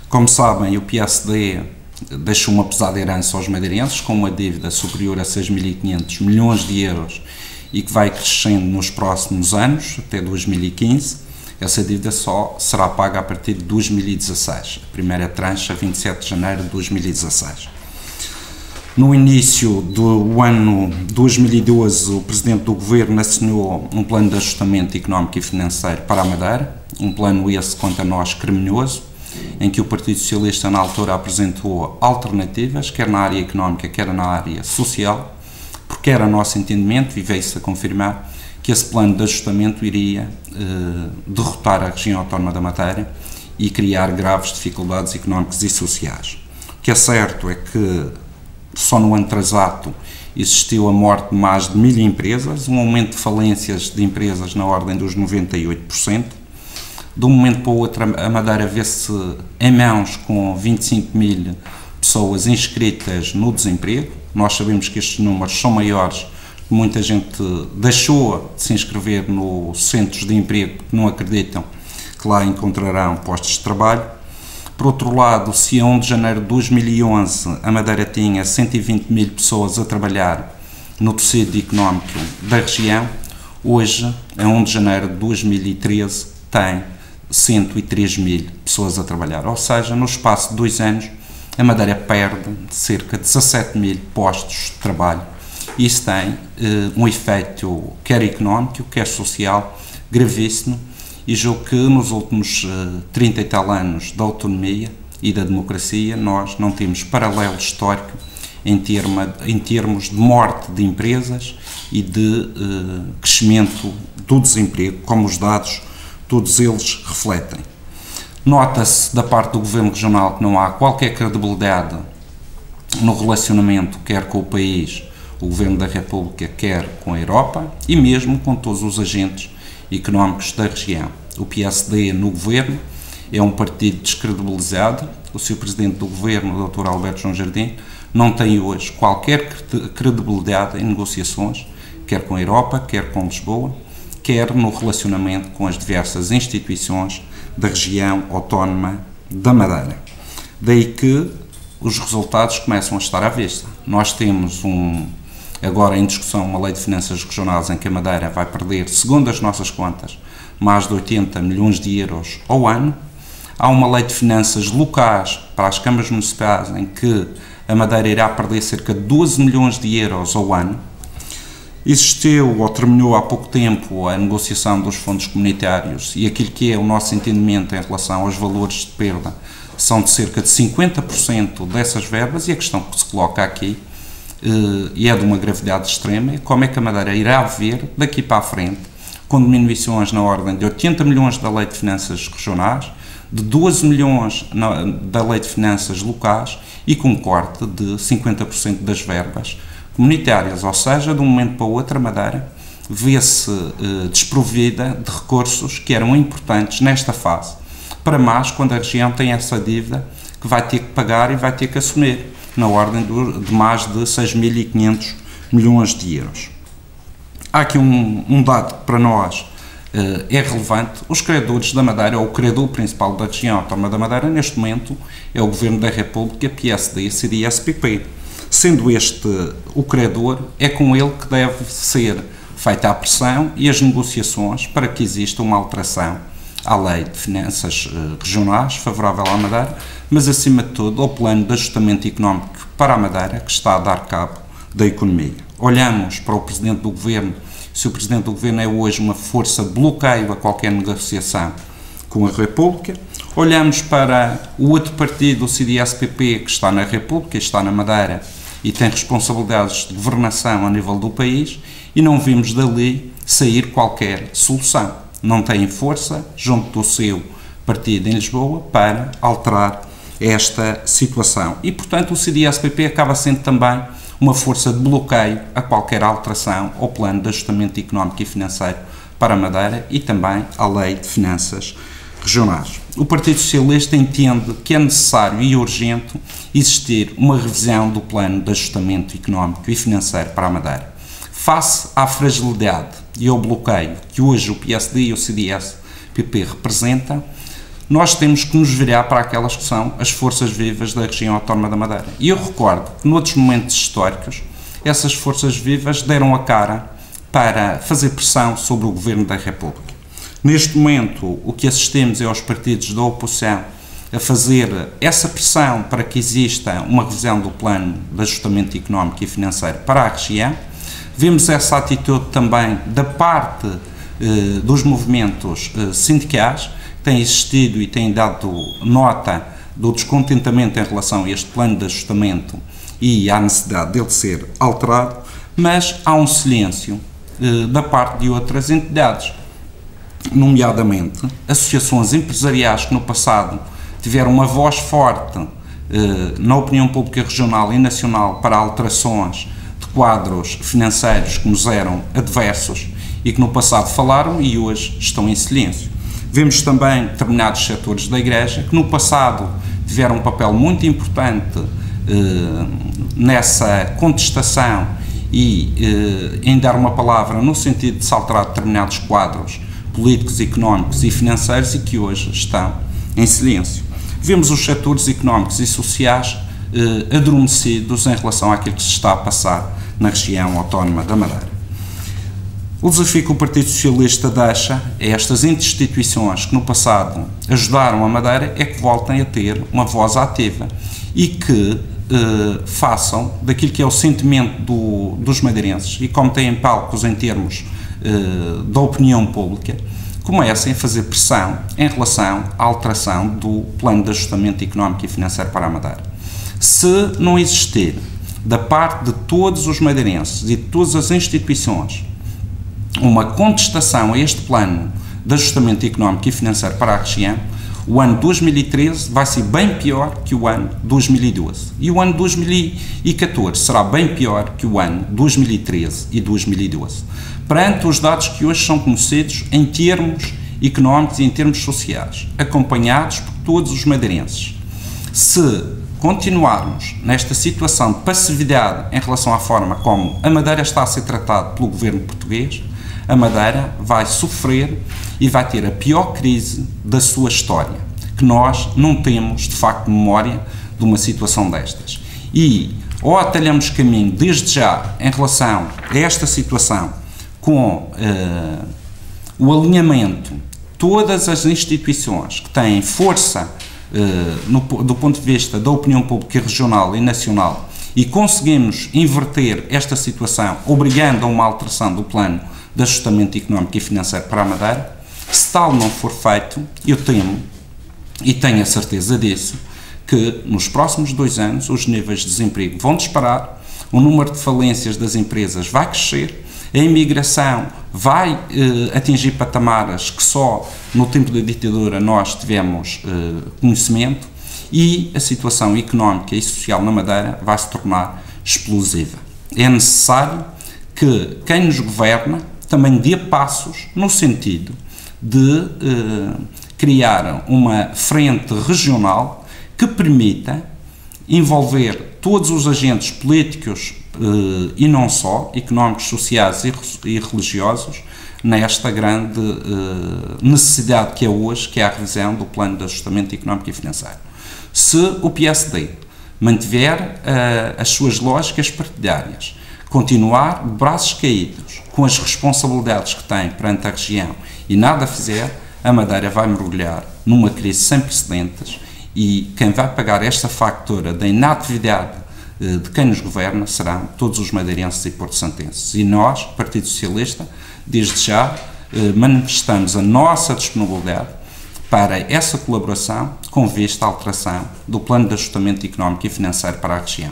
Como sabem, o PSD deixou uma pesada herança aos madeirenses, com uma dívida superior a 6.500 milhões de euros e que vai crescendo nos próximos anos, até 2015. Essa dívida só será paga a partir de 2016, a primeira tranche a 27 de janeiro de 2016. No início do ano 2012, o Presidente do Governo assinou um plano de ajustamento económico e financeiro para a Madeira, um plano esse, quanto a nós, criminoso, em que o Partido Socialista na altura apresentou alternativas, quer na área económica, quer na área social, porque era nosso entendimento, e veio-se a confirmar, que esse plano de ajustamento iria derrotar a região autónoma da Madeira e criar graves dificuldades económicas e sociais. O que é certo é que só no ano transato existiu a morte de mais de 1.000 empresas, um aumento de falências de empresas na ordem dos 98%. De um momento para o outro, a Madeira vê-se em mãos com 25.000 pessoas inscritas no desemprego. Nós sabemos que estes números são maiores, muita gente deixou de se inscrever nos centros de emprego porque não acreditam que lá encontrarão postos de trabalho. Por outro lado, se a 1 de janeiro de 2011 a Madeira tinha 120.000 pessoas a trabalhar no tecido económico da região, hoje, a 1 de janeiro de 2013, tem 103.000 pessoas a trabalhar. Ou seja, no espaço de 2 anos, a Madeira perde cerca de 17.000 postos de trabalho. Isso tem um efeito quer económico, quer social, gravíssimo, e julgo que nos últimos 30 e tal anos da autonomia e da democracia nós não temos paralelo histórico em termos de morte de empresas e de crescimento do desemprego, como os dados todos eles refletem. Nota-se da parte do Governo Regional que não há qualquer credibilidade no relacionamento quer com o país, o Governo da República, quer com a Europa e mesmo com todos os agentes económicos da região. O PSD no Governo é um partido descredibilizado, o seu Presidente do Governo, o Dr. Alberto João Jardim, não tem hoje qualquer credibilidade em negociações, quer com a Europa, quer com Lisboa, quer no relacionamento com as diversas instituições da região autónoma da Madeira. Daí que os resultados começam a estar à vista. Nós temos agora em discussão uma lei de finanças regionais em que a Madeira vai perder, segundo as nossas contas, mais de 80 milhões de euros ao ano. Há uma lei de finanças locais para as câmaras municipais em que a Madeira irá perder cerca de 12 milhões de euros ao ano. Existiu ou terminou há pouco tempo a negociação dos fundos comunitários e aquilo que é o nosso entendimento em relação aos valores de perda são de cerca de 50% dessas verbas, e a questão que se coloca aqui e é de uma gravidade extrema, é como é que a Madeira irá ver daqui para a frente, com diminuições na ordem de 80 milhões da Lei de Finanças Regionais, de 12 milhões da Lei de Finanças Locais e com um corte de 50% das verbas comunitárias, ou seja, de um momento para o outro a Madeira vê-se desprovida de recursos que eram importantes nesta fase, para mais quando a região tem essa dívida que vai ter que pagar e vai ter que assumir, na ordem de mais de 6.500 milhões de euros. Há aqui um dado que para nós é relevante. Os credores da Madeira, ou o credor principal da região autónoma da Madeira, neste momento, é o Governo da República, PSD, CDS-PP. Sendo este o credor, é com ele que deve ser feita a pressão e as negociações para que exista uma alteração à Lei de Finanças Regionais, favorável à Madeira, mas acima de tudo ao plano de ajustamento económico para a Madeira, que está a dar cabo da economia. Olhamos para o Presidente do Governo, se o Presidente do Governo é hoje uma força de bloqueio a qualquer negociação com a República, olhamos para o outro partido, o CDS-PP, que está na República, está na Madeira e tem responsabilidades de governação a nível do país, e não vimos dali sair qualquer solução. Não têm força junto do seu partido em Lisboa para alterar esta situação. E, portanto, o CDS-PP acaba sendo também uma força de bloqueio a qualquer alteração ao plano de ajustamento económico e financeiro para a Madeira e também à Lei de Finanças Regionais. O Partido Socialista entende que é necessário e urgente existir uma revisão do plano de ajustamento económico e financeiro para a Madeira. Face à fragilidade e ao bloqueio que hoje o PSD e o CDS-PP representam, nós temos que nos virar para aquelas que são as forças vivas da região autónoma da Madeira. E eu recordo que, noutros momentos históricos, essas forças vivas deram a cara para fazer pressão sobre o Governo da República. Neste momento, o que assistimos é aos partidos da oposição a fazer essa pressão para que exista uma revisão do plano de ajustamento económico e financeiro para a região. Vemos essa atitude também da parte dos movimentos sindicais, têm existido e têm dado nota do descontentamento em relação a este plano de ajustamento e à necessidade dele ser alterado, mas há um silêncio da parte de outras entidades, nomeadamente associações empresariais que no passado tiveram uma voz forte na opinião pública regional e nacional para alterações de quadros financeiros que nos eram adversos e que no passado falaram e hoje estão em silêncio. Vemos também determinados setores da Igreja que no passado tiveram um papel muito importante nessa contestação e em dar uma palavra no sentido de se alterar determinados quadros políticos, económicos e financeiros e que hoje estão em silêncio. Vemos os setores económicos e sociais adormecidos em relação àquilo que se está a passar na região autónoma da Madeira. O desafio que o Partido Socialista deixa a estas instituições que no passado ajudaram a Madeira é que voltem a ter uma voz ativa e que façam daquilo que é o sentimento dos madeirenses e como têm palcos em termos da opinião pública, comecem a fazer pressão em relação à alteração do plano de ajustamento económico e financeiro para a Madeira. Se não existir da parte de todos os madeirenses e de todas as instituições uma contestação a este plano de ajustamento económico e financeiro para a região, o ano 2013 vai ser bem pior que o ano 2012. E o ano 2014 será bem pior que o ano 2013 e 2012. Perante os dados que hoje são conhecidos em termos económicos e em termos sociais, acompanhados por todos os madeirenses. Se continuarmos nesta situação de passividade em relação à forma como a Madeira está a ser tratada pelo governo português, a Madeira vai sofrer e vai ter a pior crise da sua história, que nós não temos, de facto, memória de uma situação destas. E ou atalhamos caminho desde já em relação a esta situação com o alinhamento de todas as instituições que têm força do ponto de vista da opinião pública regional e nacional e conseguimos inverter esta situação obrigando a uma alteração do plano de ajustamento económico e financeiro para a Madeira. Se tal não for feito, eu temo, e tenho a certeza disso, que nos próximos 2 anos os níveis de desemprego vão disparar, o número de falências das empresas vai crescer, a imigração vai atingir patamares que só no tempo da ditadura nós tivemos conhecimento e a situação económica e social na Madeira vai se tornar explosiva. É necessário que quem nos governa também dê passos no sentido de criar uma frente regional que permita envolver todos os agentes políticos e não só, económicos, sociais e religiosos, nesta grande necessidade que é hoje, que é a revisão do plano de ajustamento económico e financeiro. Se o PSD mantiver as suas lógicas partidárias, continuar de braços caídos com as responsabilidades que tem perante a região e nada fizer, a Madeira vai mergulhar numa crise sem precedentes e quem vai pagar esta factura da inatividade de quem nos governa serão todos os madeirenses e porto-santenses. E nós, Partido Socialista, desde já manifestamos a nossa disponibilidade para essa colaboração com vista à alteração do plano de ajustamento económico e financeiro para a região.